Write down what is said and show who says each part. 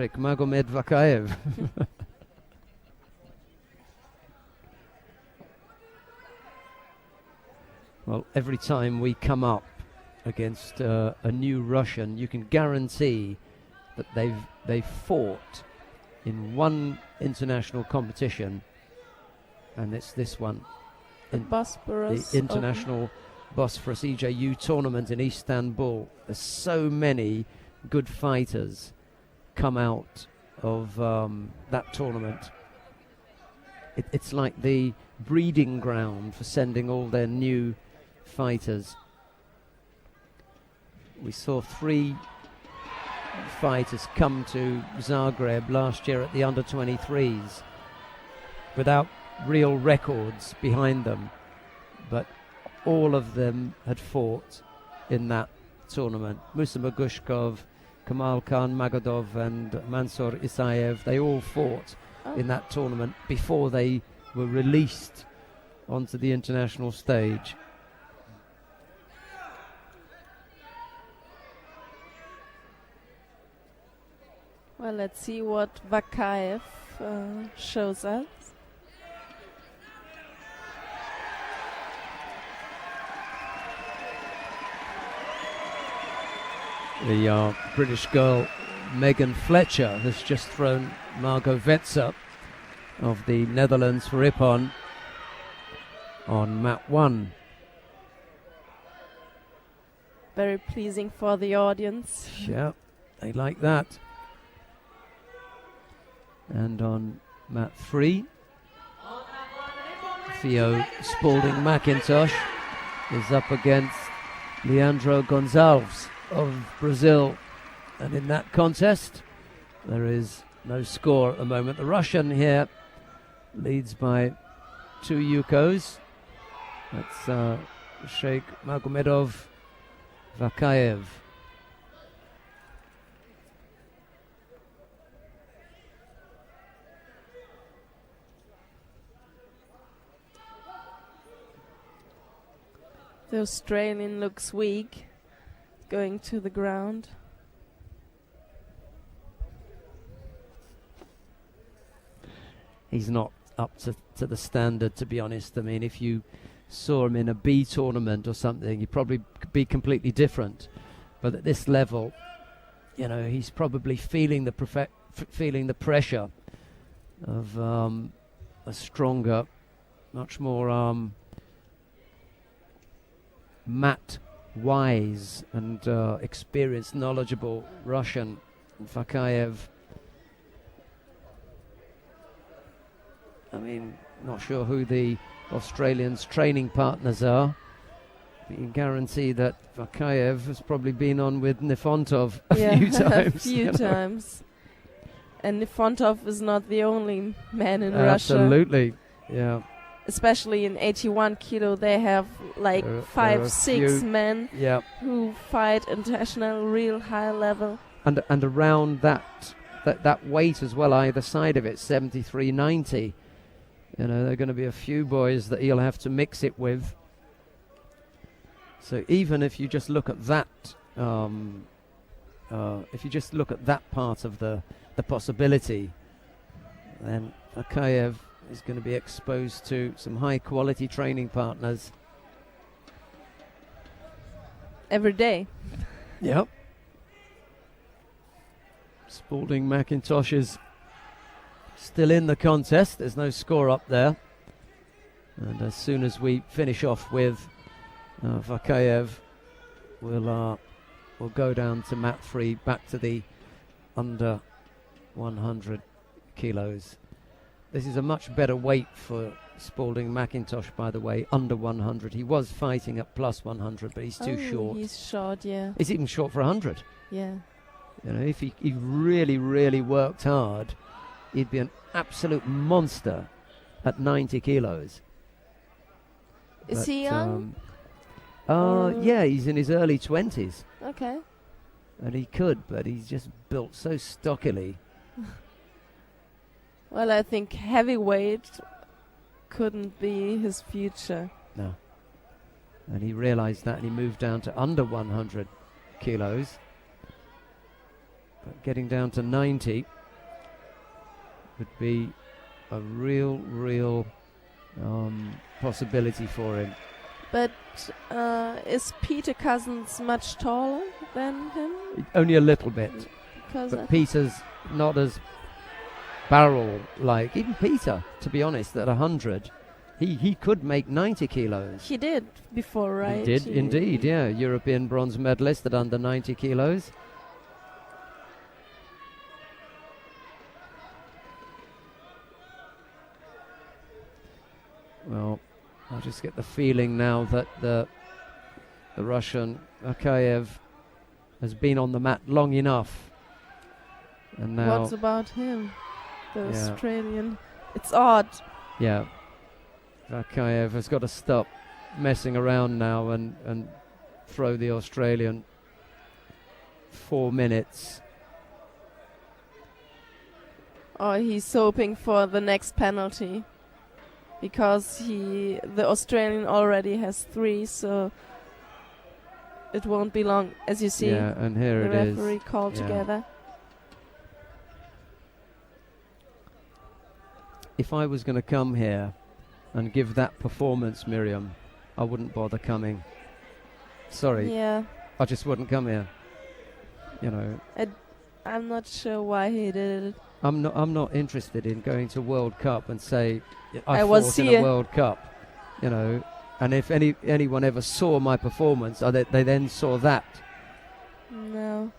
Speaker 1: Sheykh-Magor Vakaev. Well, every time we come up against a new Russian, you can guarantee that they've fought in one international competition, and it's this one,
Speaker 2: the
Speaker 1: International Bosphorus EJU tournament in Istanbul. There's so many good fighters come out of that tournament. It's like the breeding ground for sending all their new fighters. We saw 3 fighters come to Zagreb last year at the under-23s without real records behind them, but all of them had fought in that tournament. Musa Magushkov, Kamal Khan Magodov and Mansour Isayev, they all fought in that tournament before they were released onto the international stage.
Speaker 2: Well, let's see what Vakaev shows us.
Speaker 1: The British girl Megan Fletcher has just thrown Margot Vetzer of the Netherlands for Ippon on mat 1.
Speaker 2: Very pleasing for the audience.
Speaker 1: Yeah, they like that. And on mat 3, Theo Spalding McIntosh is up against Leandro Gonçalves of Brazil. And in that contest, there is no score at the moment. The Russian here leads by 2 yukos. That's Sheykh-Magor Vakaev.
Speaker 2: The Australian looks weak, going to the ground.
Speaker 1: He's not up to the standard, to be honest. I mean, if you saw him in a B tournament or something, he'd probably be completely different. But at this level, you know, he's probably feeling the pressure of a stronger, much more mat-wise and experienced, knowledgeable Russian. Vakaev, I mean, not sure who the Australians' training partners are. But you can guarantee that Vakaev has probably been on with Nifontov a few times.
Speaker 2: A few times. And Nifontov is not the only man in Russia.
Speaker 1: Absolutely, yeah.
Speaker 2: Especially in 81 kilo, they have like there are 6 men who fight international real high level.
Speaker 1: And around that weight as well, either side of it, 73-90. You know, there are going to be a few boys that he'll have to mix it with. So even if you just look at that, part of the possibility, then Vakaev is going to be exposed to some high quality training partners
Speaker 2: every day.
Speaker 1: Yep. Spalding McIntosh is still in the contest. There's no score up there. And as soon as we finish off with Vakaev, we'll go down to mat 3, back to the under 100 kilos. This is a much better weight for Spalding McIntosh, by the way, under 100. He was fighting at plus 100, but he's too short.
Speaker 2: He's short, yeah.
Speaker 1: He's even short for 100.
Speaker 2: Yeah.
Speaker 1: You know, if he really, really worked hard, he'd be an absolute monster at 90 kilos.
Speaker 2: Is he young?
Speaker 1: Yeah, he's in his early 20s.
Speaker 2: Okay.
Speaker 1: And he could, but he's just built so stockily.
Speaker 2: Well, I think heavyweight couldn't be his future.
Speaker 1: No. And he realized that, and he moved down to under 100 kilos. But getting down to 90 would be a real possibility for him.
Speaker 2: But is Peter Cousins much taller than him?
Speaker 1: Only a little bit.
Speaker 2: Because
Speaker 1: but Peter's not as barrel-like. Even Peter, to be honest, at 100, he could make 90 kilos.
Speaker 2: He did before, right?
Speaker 1: He did, indeed, yeah. European bronze medalist at under 90 kilos. Well, I just get the feeling now that the Russian Vakaev has been on the mat long enough. And now
Speaker 2: what about him? The Australian. It's odd.
Speaker 1: Yeah. Vakaev has got to stop messing around now and throw the Australian 4 minutes.
Speaker 2: Oh, he's hoping for the next penalty. Because the Australian already has 3, so it won't be long, as you see.
Speaker 1: Yeah, and here it is.
Speaker 2: The referee called together.
Speaker 1: If I was going to come here and give that performance, Miriam, I wouldn't bother coming. Sorry.
Speaker 2: Yeah.
Speaker 1: I just wouldn't come here. You know.
Speaker 2: I'm not sure why he did it.
Speaker 1: I'm not interested in going to World Cup and say I fought in a World Cup, you know. And if anyone ever saw my performance, they then saw that.
Speaker 2: No.